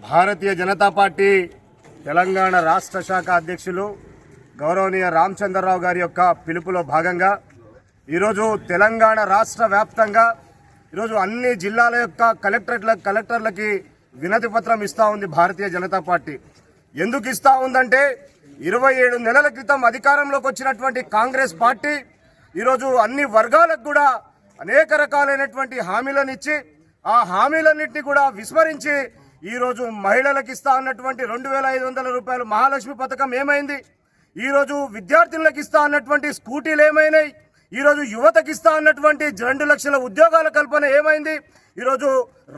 Bharatiya Janata party Telangana రాష్ట్ర శాఖ అధ్యక్షులు గౌరవనీయ రామచంద్రరావు గారి యొక్క పిలుపులో భాగంగా ఈరోజు తెలంగాణ రాష్ట్ర వ్యాప్తంగా ఈరోజు అన్ని జిల్లాల యొక్క కలెక్టర్లకి వినతి పత్రం ఇస్తూ ఉంది భారతీయ జనతా పార్టీ. ఎందుకు ఇస్తూ ఉందంటే 27 నెలల క్రితం అధికారంలోకి వచ్చినటువంటి కాంగ్రెస్ పార్టీ ఈరోజు అన్ని వర్గాలకు కూడా అనేక రకాలైనటువంటి హామీలను ఇచ్చి ఆ హామీలన్నింటినీ కూడా విస్మరించి ఈరోజు మహిళలకు ఇస్తా ఉన్నటువంటి 2500 రూపాయలు మహాలక్ష్మి పథకం ఏమైంది? ఈరోజు విద్యార్థులకు ఇస్తా ఉన్నటువంటి స్కూటీలు ఏమైనాయి? ఈరోజు యువతకి ఇస్తా ఉన్నటువంటి 2 లక్షల ఉద్యోగాల కల్పన ఏమైంది? ఈరోజు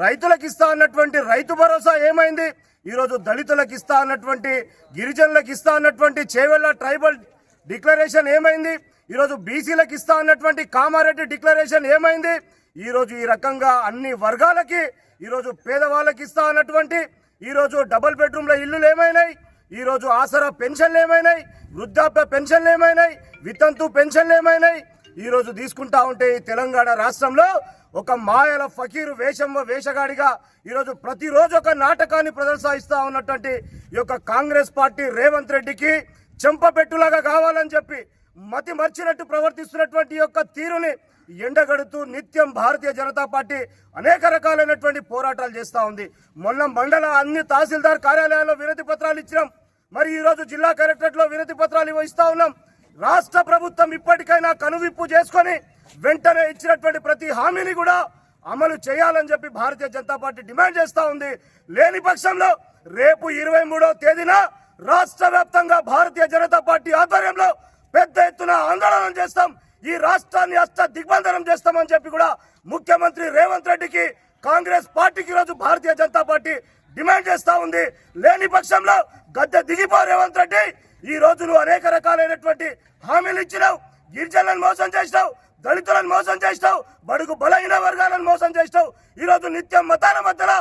రైతులకు ఇస్తా ఉన్నటువంటి రైతు భరోసా ఏమైంది? ఈరోజు దళితులకు ఇస్తా ఉన్నటువంటి గిరిజనులకు ఇస్తా ఉన్నటువంటి చేవెళ్ల ట్రైబల్ డిక్లరేషన్ ఏమైంది? ఈరోజు బీసీలకు ఇస్తా ఉన్నటువంటి కామారెడ్డి డిక్లరేషన్ ఏమైంది? ఈరోజు ఈ రకంగా అన్ని వర్గాలకి ఈరోజు పేదవాళ్ళకి ఇస్తా ఉన్నటువంటి ఈరోజు డబుల్ బెడ్రూమ్ల ఇల్లులు ఏమైనాయి? ఈరోజు ఆసరా పెన్షన్లు ఏమైనాయి? వృద్ధాప్య పెన్షన్లు ఏమైనాయి? వితంతు పెన్షన్లు ఏమైనాయి? ఈరోజు తీసుకుంటా ఉంటే ఈ తెలంగాణ రాష్ట్రంలో ఒక మాయల ఫకీరు వేషగాడిగా ఈరోజు ప్రతిరోజు ఒక నాటకాన్ని ప్రదర్శిస్తూ ఉన్నటువంటి ఈ యొక్క కాంగ్రెస్ పార్టీ రేవంత్ రెడ్డికి చెంపపెట్టులాగా కావాలని చెప్పి మతి మర్చినట్టు ప్రవర్తిస్తున్నటువంటి యొక్క తీరుని ఎండగడుతూ నిత్యం భారతీయ జనతా పార్టీ అనేక రకాలైనటువంటి పోరాటాలు చేస్తూ ఉంది. మొన్న మండల అన్ని తహసీల్దార్ కార్యాలయాల్లో వినతి పత్రాలు ఇచ్చినాం. మరి ఈరోజు జిల్లా కలెక్టరేట్లో వినతి పత్రాలు ఇస్తా ఉన్నాం. రాష్ట్ర ప్రభుత్వం ఇప్పటికైనా కనువిప్పు చేసుకొని వెంటనే ఇచ్చినటువంటి ప్రతి హామీని కూడా అమలు చేయాలని చెప్పి భారతీయ జనతా పార్టీ డిమాండ్ చేస్తూ ఉంది. లేని పక్షంలో రేపు 23వ తేదీన రాష్ట్ర వ్యాప్తంగా భారతీయ జనతా పార్టీ ఆధ్వర్యంలో పెద్ద ఎత్తున ఆందోళన చేస్తాం. ఈ రాష్ట్రాన్ని దిగ్బంధనం చేస్తామని చెప్పి కూడా ముఖ్యమంత్రి రేవంత్ రెడ్డికి కాంగ్రెస్ పార్టీకి రోజు భారతీయ జనతా పార్టీ డిమాండ్ చేస్తా ఉంది. లేని పక్షంలో గద్దె దిగిపో రేవంత్ రెడ్డి. ఈ రోజు నువ్వు అనేక రకాలైనటువంటి హామీలు ఇచ్చినావు. గిరిజనులను మోసం చేసినావు, దళితులను మోసం చేసినావు, బడుగు బలహీన వర్గాలను మోసం చేసినావు. ఈ రోజు నిత్యం మతాల మధ్యలో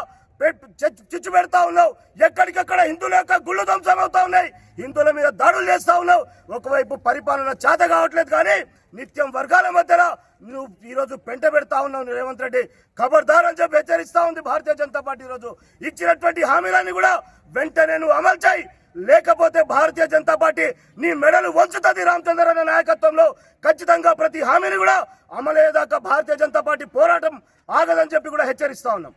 చిచ్చు పెడతా ఉన్నావు. ఎక్కడికక్కడ హిందువుల యొక్క గుళ్ళు ధ్వంసం అవుతా ఉన్నాయి. హిందువుల మీద దాడులు చేస్తా ఉన్నావు. ఒకవైపు పరిపాలన చేత కావట్లేదు, కానీ నిత్యం వర్గాల మధ్యలో నువ్వు ఈరోజు పెంట పెడతా ఉన్నావు రేవంత్ రెడ్డి. ఖబర్దార్ అని చెప్పి హెచ్చరిస్తా ఉంది భారతీయ జనతా పార్టీ. ఈరోజు ఇచ్చినటువంటి హామీలన్నీ కూడా వెంటనే నువ్వు అమలు చేయి, లేకపోతే భారతీయ జనతా పార్టీ నీ మెడలు వంచుతుంది. రామచంద్రరావు నాయకత్వంలో ఖచ్చితంగా ప్రతి హామీని కూడా అమలయ్యేదాకా భారతీయ జనతా పార్టీ పోరాటం ఆగదని చెప్పి కూడా హెచ్చరిస్తా ఉన్నాం.